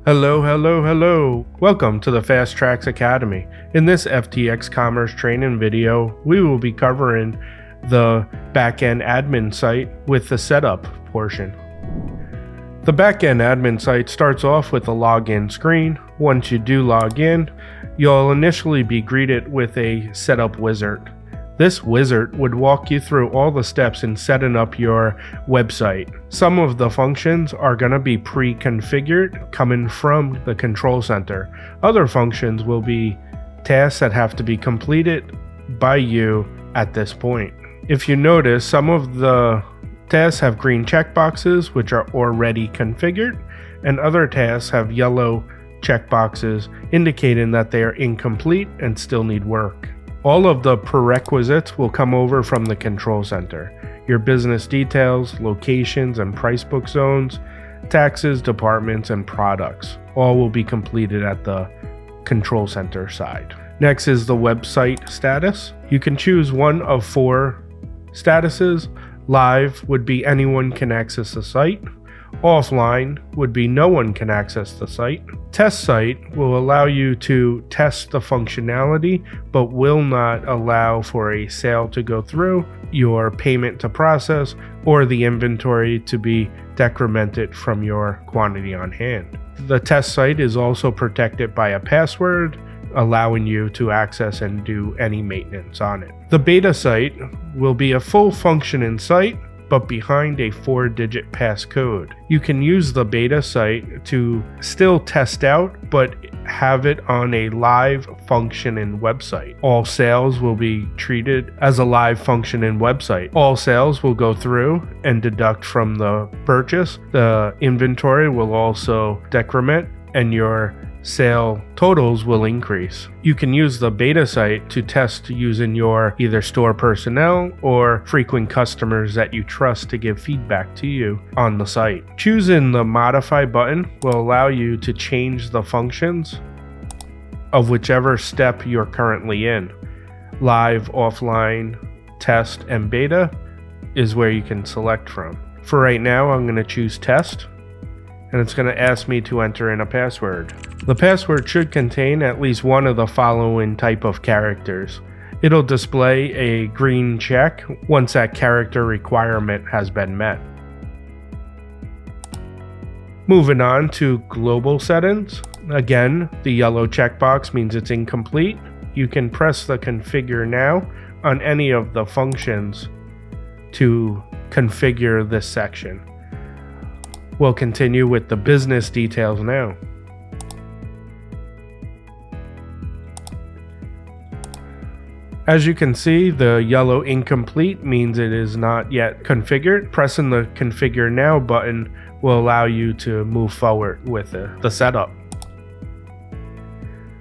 Hello. Welcome to the FasTrax Academy. In this FTx Commerce training video, we will be covering the backend admin site with the setup portion. The backend admin site starts off with a login screen. Once you do log in, you'll initially be greeted with a setup wizard. This wizard would walk you through all the steps in setting up your website. Some of the functions are going to be pre-configured coming from the control center. Other functions will be tasks that have to be completed by you at this point. If you notice, some of the tasks have green checkboxes which are already configured, and other tasks have yellow checkboxes indicating that they are incomplete and still need work. All of the prerequisites will come over from the control center. Your business details, locations and price book zones, taxes, departments, and products all will be completed at the control center side. Next is the website status. You can choose one of 4 statuses. Live would be anyone can access the site. Offline would be no one can access the site. Test site will allow you to test the functionality, but will not allow for a sale to go through, your payment to process, or the inventory to be decremented from your quantity on hand. The test site is also protected by a password, allowing you to access and do any maintenance on it. The beta site will be a full functioning site, but behind a 4-digit passcode. You can use the beta site to still test out, but have it on a live functioning website. All sales will be treated as a live functioning website. All sales will go through and deduct from the purchase. The inventory will also decrement, and your sale totals will increase. You can use the beta site to test using your either store personnel or frequent customers that you trust to give feedback to you on the site. Choosing the modify button will allow you to change the functions of whichever step you're currently in. Live, offline, test, and beta is where you can select from. For right now, I'm going to choose test, and it's going to ask me to enter in a password. The password should contain at least one of the following type of characters. It'll display a green check once that character requirement has been met. Moving on to global settings. Again, the yellow checkbox means it's incomplete. You can press the configure now on any of the functions to configure this section. We'll continue with the business details now. As you can see, the yellow incomplete means it is not yet configured. Pressing the configure now button will allow you to move forward with the setup.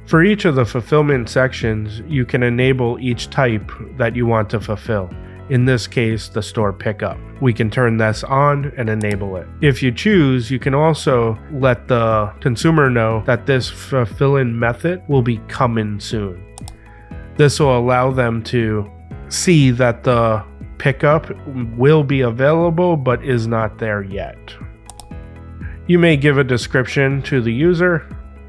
For each of the fulfillment sections, you can enable each type that you want to fulfill. In this case, the store pickup. We can turn this on and enable it. If you choose, you can also let the consumer know that this fulfilling method will be coming soon. This will allow them to see that the pickup will be available but is not there yet. You may give a description to the user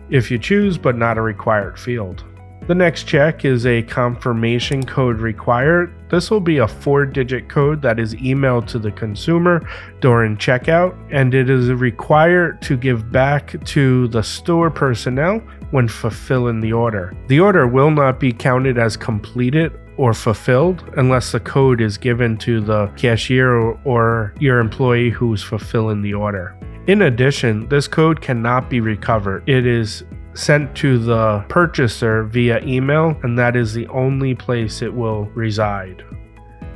if you choose, but not a required field. The next check is a confirmation code required. This will be a 4-digit code that is emailed to the consumer during checkout, and it is required to give back to the store personnel when fulfilling the order. The order will not be counted as completed or fulfilled unless the code is given to the cashier or your employee who's fulfilling the order. In addition, this code cannot be recovered. It is sent to the purchaser via email, and that is the only place it will reside.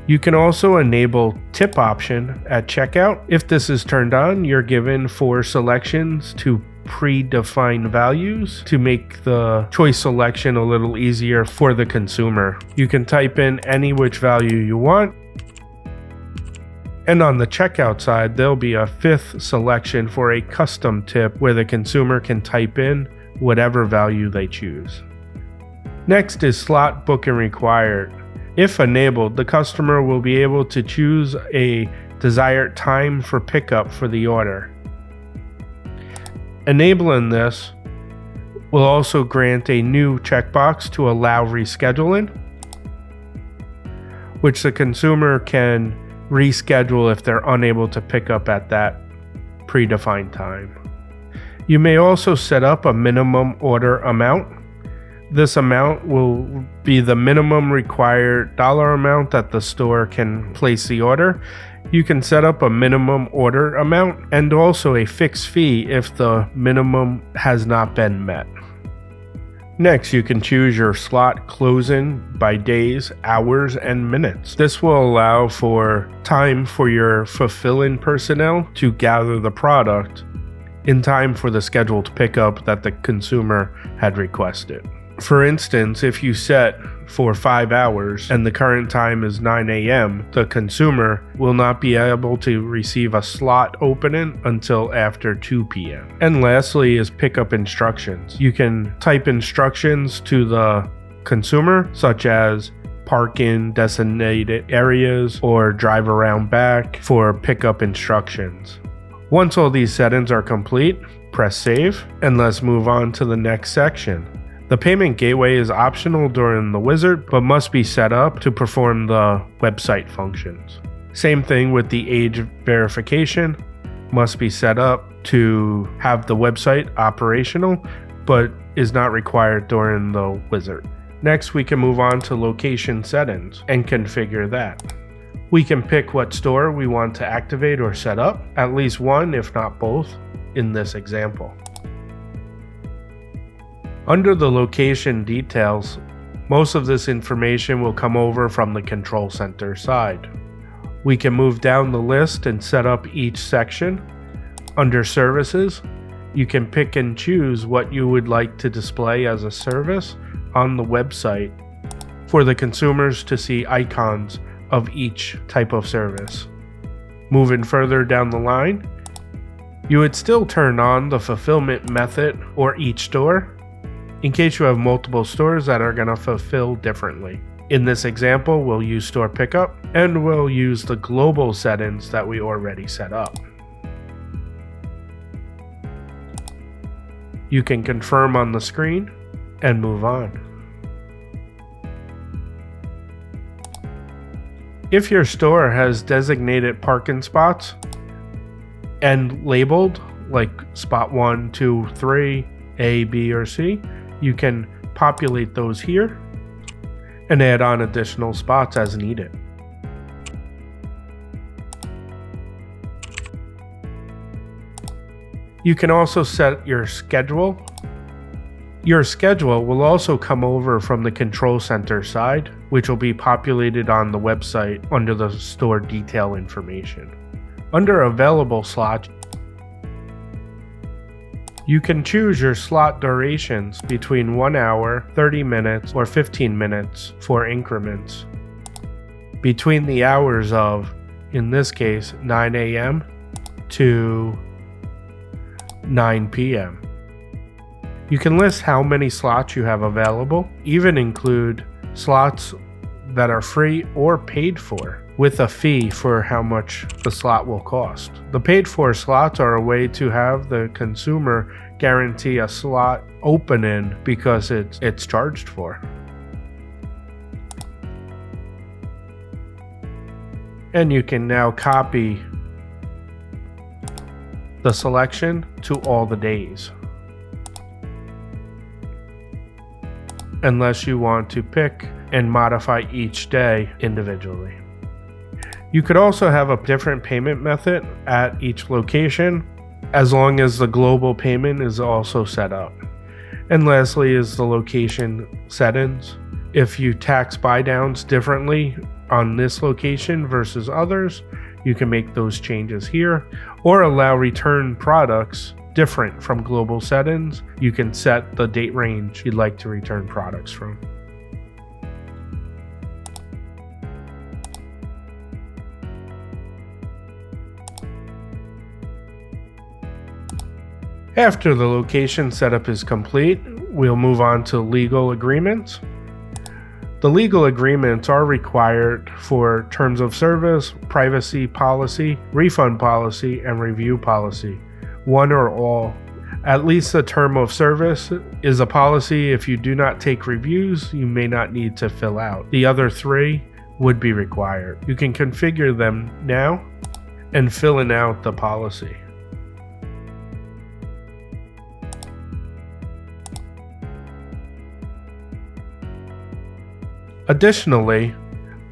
You can also enable tip option at checkout. If this is turned on, you're given 4 selections to predefined values to make the choice selection a little easier for the consumer. You can type in any which value you want. And on the checkout side, there'll be a 5th selection for a custom tip where the consumer can type in whatever value they choose. Next is slot booking required. If enabled, the customer will be able to choose a desired time for pickup for the order. Enabling this will also grant a new checkbox to allow rescheduling, which the consumer can reschedule if they're unable to pick up at that predefined time. You may also set up a minimum order amount. This amount will be the minimum required dollar amount that the store can place the order. You can set up a minimum order amount and also a fixed fee if the minimum has not been met. Next, you can choose your slot closing by days, hours, and minutes. This will allow for time for your fulfilling personnel to gather the product in time for the scheduled pickup that the consumer had requested. For instance, if you set for 5 hours and the current time is 9 a.m., the consumer will not be able to receive a slot opening until after 2 p.m. And lastly is pickup instructions. You can type instructions to the consumer, such as park in designated areas or drive around back for pickup instructions. Once all these settings are complete, press save, and let's move on to the next section. The payment gateway is optional during the wizard, but must be set up to perform the website functions. Same thing with the age verification, must be set up to have the website operational, but is not required during the wizard. Next, we can move on to location settings and configure that. We can pick what store we want to activate or set up, at least one, if not both, in this example. Under the location details, most of this information will come over from the control center side. We can move down the list and set up each section. Under services, you can pick and choose what you would like to display as a service on the website for the consumers to see icons of each type of service. Moving further down the line, you would still turn on the fulfillment method or each store in case you have multiple stores that are going to fulfill differently. In this example, we'll use store pickup and we'll use the global settings that we already set up. You can confirm on the screen and move on. If your store has designated parking spots and labeled like spot 1, 2, 3, A, B, or C, you can populate those here and add on additional spots as needed. You can also set your schedule. Your schedule will also come over from the control center side, which will be populated on the website under the store detail information. Under available slots, you can choose your slot durations between 1 hour, 30 minutes, or 15 minutes for increments. Between the hours of, in this case, 9 a.m. to 9 p.m. You can list how many slots you have available, even include slots that are free or paid for, with a fee for how much the slot will cost. The paid for slots are a way to have the consumer guarantee a slot opening because it's charged for. And you can now copy the selection to all the days, unless you want to pick and modify each day individually. You could also have a different payment method at each location, as long as the global payment is also set up. And lastly is the location settings. If you tax buydowns differently on this location versus others, you can make those changes here, or allow return products different from global settings. You can set the date range you'd like to return products from. After the location setup is complete, we'll move on to legal agreements. The legal agreements are required for terms of service, privacy policy, refund policy, and review policy, one or all At least the term of service is a policy. If you do not take reviews, you may not need to fill out. The other 3 would be required. You can configure them now and filling out the policy. Additionally,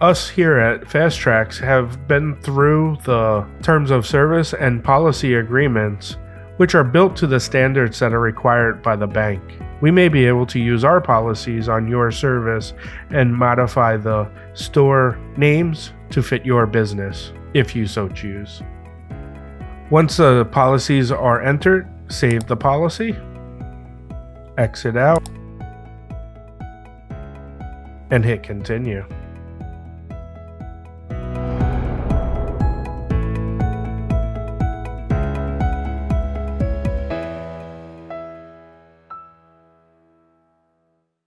us here at FasTrax have been through the terms of service and policy agreements, which are built to the standards that are required by the bank. We may be able to use our policies on your service and modify the store names to fit your business, if you so choose. Once the policies are entered, save the policy, exit out, and hit continue.